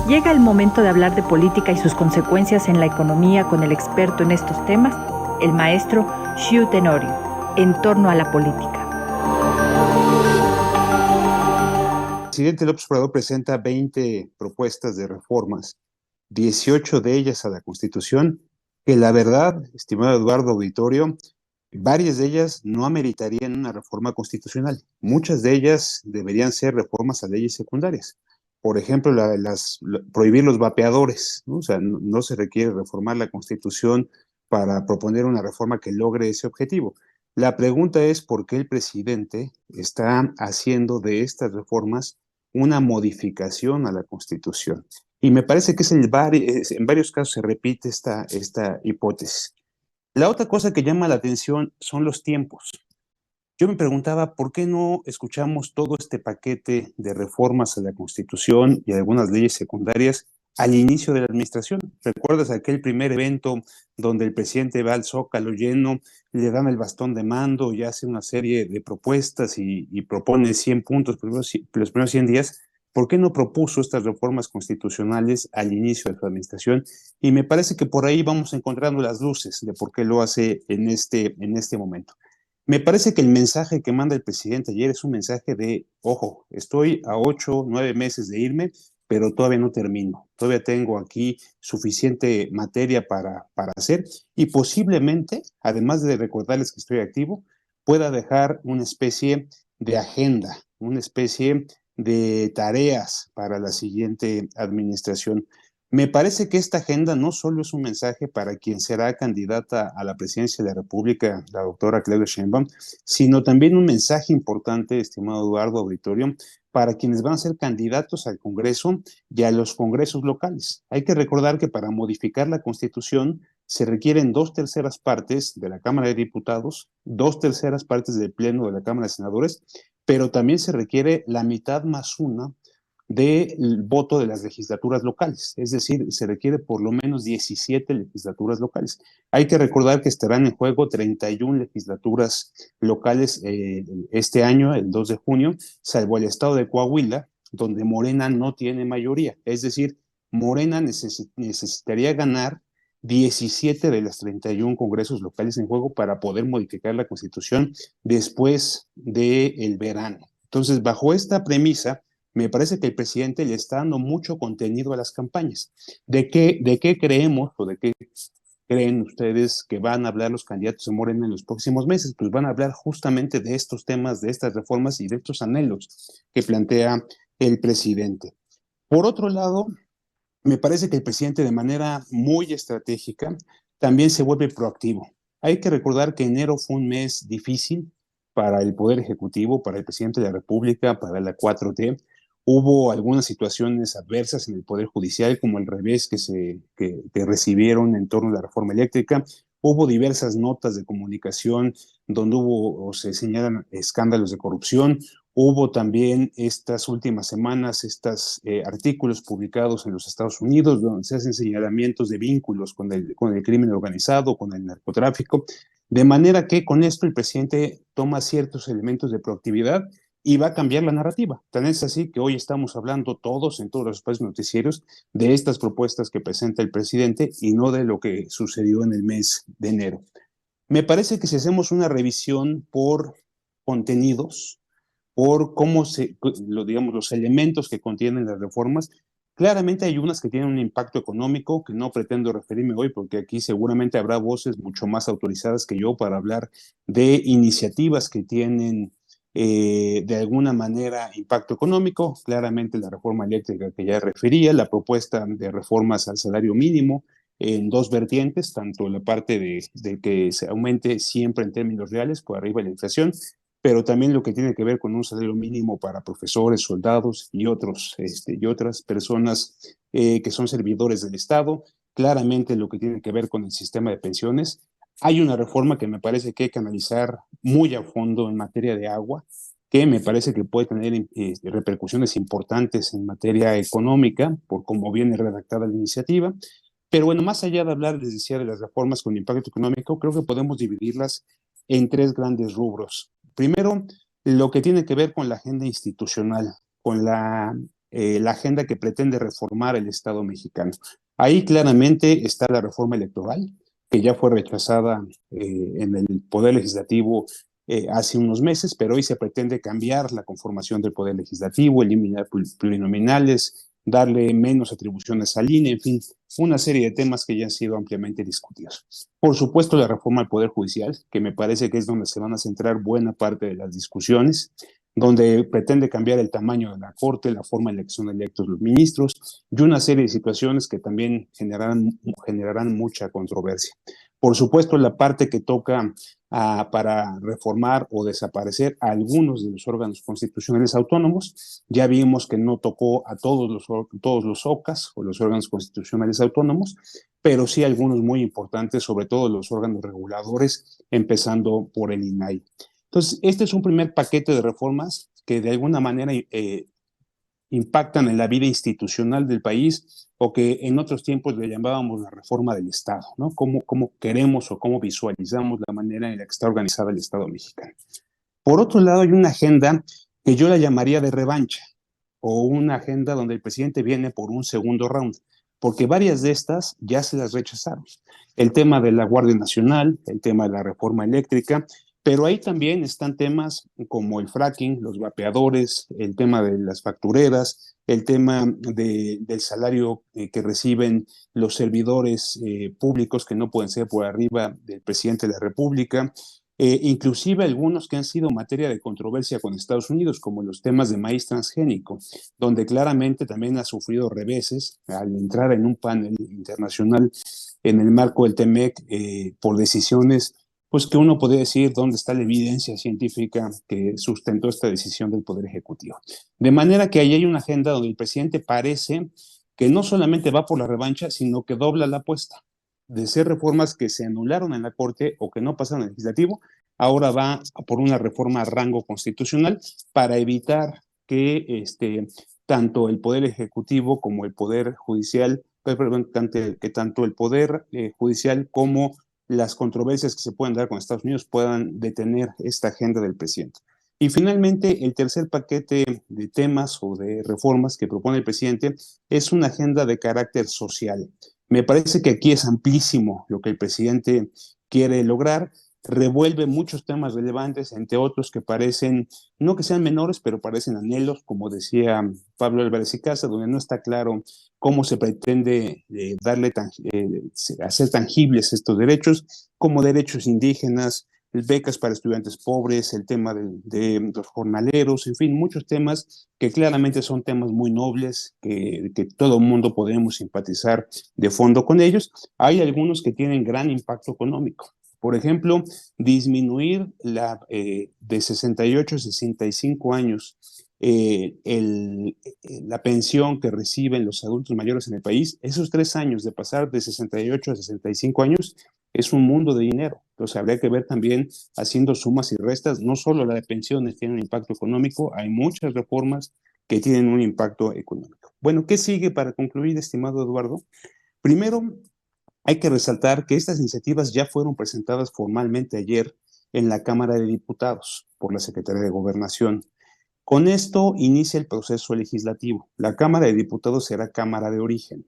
Llega el momento de hablar de política y sus consecuencias en la economía con el experto en estos temas, el maestro Xiu Tenorio, en torno a la política. El presidente López Obrador presenta 20 propuestas de reformas, 18 de ellas a la Constitución, que la verdad, estimado Eduardo Auditorio, varias de ellas no ameritarían una reforma constitucional. Muchas de ellas deberían ser reformas a leyes secundarias. Por ejemplo, prohibir los vapeadores, ¿no? O sea, no se requiere reformar la Constitución para proponer una reforma que logre ese objetivo. La pregunta es por qué el presidente está haciendo de estas reformas una modificación a la Constitución. Y me parece que en varios casos se repite esta hipótesis. La otra cosa que llama la atención son los tiempos. Yo me preguntaba por qué no escuchamos todo este paquete de reformas a la Constitución y a algunas leyes secundarias al inicio de la administración. ¿Recuerdas aquel primer evento donde el presidente va al Zócalo lleno, le dan el bastón de mando y hace una serie de propuestas y propone 100 puntos los primeros 100 días? ¿Por qué no propuso estas reformas constitucionales al inicio de su administración? Y me parece que por ahí vamos encontrando las luces de por qué lo hace en este momento. Me parece que el mensaje que manda el presidente ayer es un mensaje de, ojo, estoy a 8, 9 meses de irme, pero todavía no termino. Todavía tengo aquí suficiente materia para hacer y posiblemente, además de recordarles que estoy activo, pueda dejar una especie de agenda, una especie de tareas para la siguiente administración. Me parece que esta agenda no solo es un mensaje para quien será candidata a la presidencia de la República, la doctora Claudia Sheinbaum, sino también un mensaje importante, estimado Eduardo Auditorio, para quienes van a ser candidatos al Congreso y a los congresos locales. Hay que recordar que para modificar la Constitución se requieren 2/3 de la Cámara de Diputados, 2/3 del Pleno de la Cámara de Senadores, pero también se requiere la mitad más una del voto de las legislaturas locales, es decir, se requiere por lo menos 17 legislaturas locales. Hay que recordar que estarán en juego 31 legislaturas locales este año, el 2 de junio, salvo el estado de Coahuila, donde Morena no tiene mayoría, es decir, Morena necesitaría ganar 17 de las 31 congresos locales en juego para poder modificar la Constitución después del verano. Entonces, bajo esta premisa, me parece que el presidente le está dando mucho contenido a las campañas. ¿De qué creemos o de qué creen ustedes que van a hablar los candidatos de Morena en los próximos meses? Pues van a hablar justamente de estos temas, de estas reformas y de estos anhelos que plantea el presidente. Por otro lado, me parece que el presidente de manera muy estratégica también se vuelve proactivo. Hay que recordar que enero fue un mes difícil para el Poder Ejecutivo, para el presidente de la República, para la 4T. Hubo algunas situaciones adversas en el Poder Judicial, como el revés que recibieron en torno a la reforma eléctrica. Hubo diversas notas de comunicación donde hubo o se señalan escándalos de corrupción. Hubo también estas últimas semanas estos artículos publicados en los Estados Unidos donde se hacen señalamientos de vínculos con el crimen organizado, con el narcotráfico, de manera que con esto el presidente toma ciertos elementos de proactividad y va a cambiar la narrativa. Tan es así que hoy estamos hablando todos en todos los espacios noticieros de estas propuestas que presenta el presidente y no de lo que sucedió en el mes de enero. Me parece que si hacemos una revisión por contenidos, por digamos, los elementos que contienen las reformas. Claramente hay unas que tienen un impacto económico que no pretendo referirme hoy porque aquí seguramente habrá voces mucho más autorizadas que yo para hablar de iniciativas que tienen de alguna manera impacto económico. Claramente la reforma eléctrica que ya refería, la propuesta de reformas al salario mínimo en dos vertientes, tanto la parte de que se aumente siempre en términos reales por arriba de la inflación, pero también lo que tiene que ver con un salario mínimo para profesores, soldados y otras personas que son servidores del Estado, claramente lo que tiene que ver con el sistema de pensiones. Hay una reforma que me parece que hay que analizar muy a fondo en materia de agua, que me parece que puede tener repercusiones importantes en materia económica, por cómo viene redactada la iniciativa. Pero bueno, más allá de hablar, les decía, de las reformas con impacto económico, creo que podemos dividirlas en tres grandes rubros. Primero, lo que tiene que ver con la agenda institucional, con la la agenda que pretende reformar el Estado mexicano. Ahí claramente está la reforma electoral, que ya fue rechazada en el Poder Legislativo hace unos meses, pero hoy se pretende cambiar la conformación del Poder Legislativo, eliminar plurinominales, darle menos atribuciones al INE, en fin, una serie de temas que ya han sido ampliamente discutidos. Por supuesto, la reforma al Poder Judicial, que me parece que es donde se van a centrar buena parte de las discusiones, donde pretende cambiar el tamaño de la Corte, la forma de elección de electos los ministros y una serie de situaciones que también generarán mucha controversia. Por supuesto, la parte que toca para reformar o desaparecer a algunos de los órganos constitucionales autónomos. Ya vimos que no tocó a todos los OCAS o los órganos constitucionales autónomos, pero sí algunos muy importantes, sobre todo los órganos reguladores, empezando por el INAI. Entonces, este es un primer paquete de reformas que de alguna manera impactan en la vida institucional del país o que en otros tiempos le llamábamos la reforma del Estado, ¿no? Cómo queremos o cómo visualizamos la manera en la que está organizada el Estado mexicano. Por otro lado, hay una agenda que yo la llamaría de revancha o una agenda donde el presidente viene por un segundo round, porque varias de estas ya se las rechazaron. El tema de la Guardia Nacional, el tema de la reforma eléctrica, pero ahí también están temas como el fracking, los vapeadores, el tema de las factureras, el tema del salario que reciben los servidores públicos que no pueden ser por arriba del presidente de la República, inclusive algunos que han sido materia de controversia con Estados Unidos, como los temas de maíz transgénico, donde claramente también ha sufrido reveses al entrar en un panel internacional en el marco del TEMEC por decisiones pues que uno podría decir dónde está la evidencia científica que sustentó esta decisión del Poder Ejecutivo. De manera que ahí hay una agenda donde el presidente parece que no solamente va por la revancha, sino que dobla la apuesta. De ser reformas que se anularon en la Corte o que no pasaron al Legislativo, ahora va por una reforma a rango constitucional para evitar que tanto el Poder Ejecutivo como el Poder Judicial, que tanto el Poder Judicial como las controversias que se pueden dar con Estados Unidos puedan detener esta agenda del presidente. Y finalmente, el tercer paquete de temas o de reformas que propone el presidente es una agenda de carácter social. Me parece que aquí es amplísimo lo que el presidente quiere lograr, revuelve muchos temas relevantes, entre otros que parecen, no que sean menores, pero parecen anhelos, como decía Pablo Álvarez y Casa, donde no está claro cómo se pretende hacer tangibles estos derechos, como derechos indígenas, becas para estudiantes pobres, el tema de los jornaleros, en fin, muchos temas que claramente son temas muy nobles, que todo el mundo podemos simpatizar de fondo con ellos. Hay algunos que tienen gran impacto económico. Por ejemplo, disminuir de 68 a 65 años la pensión que reciben los adultos mayores en el país, esos 3 años de pasar de 68 a 65 años, es un mundo de dinero. Entonces habría que ver también, haciendo sumas y restas, no solo la de pensiones tiene un impacto económico, hay muchas reformas que tienen un impacto económico. Bueno, ¿qué sigue para concluir, estimado Eduardo? Primero, hay que resaltar que estas iniciativas ya fueron presentadas formalmente ayer en la Cámara de Diputados por la Secretaría de Gobernación. Con esto inicia el proceso legislativo. La Cámara de Diputados será Cámara de origen.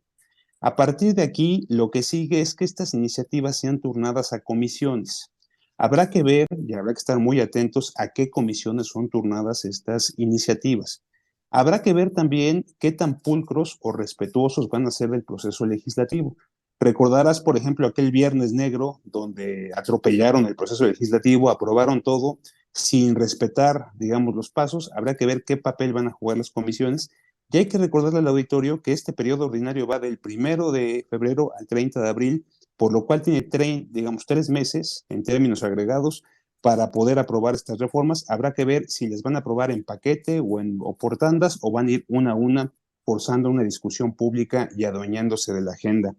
A partir de aquí, lo que sigue es que estas iniciativas sean turnadas a comisiones. Habrá que ver y habrá que estar muy atentos a qué comisiones son turnadas estas iniciativas. Habrá que ver también qué tan pulcros o respetuosos van a ser del proceso legislativo. Recordarás, por ejemplo, aquel Viernes Negro, donde atropellaron el proceso legislativo, aprobaron todo sin respetar, digamos, los pasos. Habrá que ver qué papel van a jugar las comisiones. Y hay que recordarle al auditorio que este periodo ordinario va del 1 de febrero al 30 de abril, por lo cual tiene, digamos, 3 meses en términos agregados para poder aprobar estas reformas. Habrá que ver si les van a aprobar en paquete o por tandas o van a ir una a una forzando una discusión pública y adueñándose de la agenda.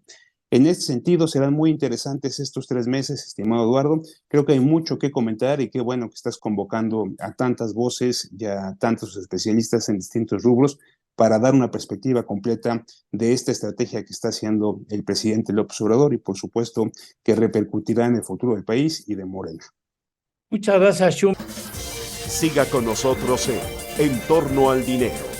En este sentido, serán muy interesantes estos 3 meses, estimado Eduardo. Creo que hay mucho que comentar y qué bueno que estás convocando a tantas voces y a tantos especialistas en distintos rubros para dar una perspectiva completa de esta estrategia que está haciendo el presidente López Obrador y, por supuesto, que repercutirá en el futuro del país y de Morena. Muchas gracias, Shum. Siga con nosotros en Torno al Dinero.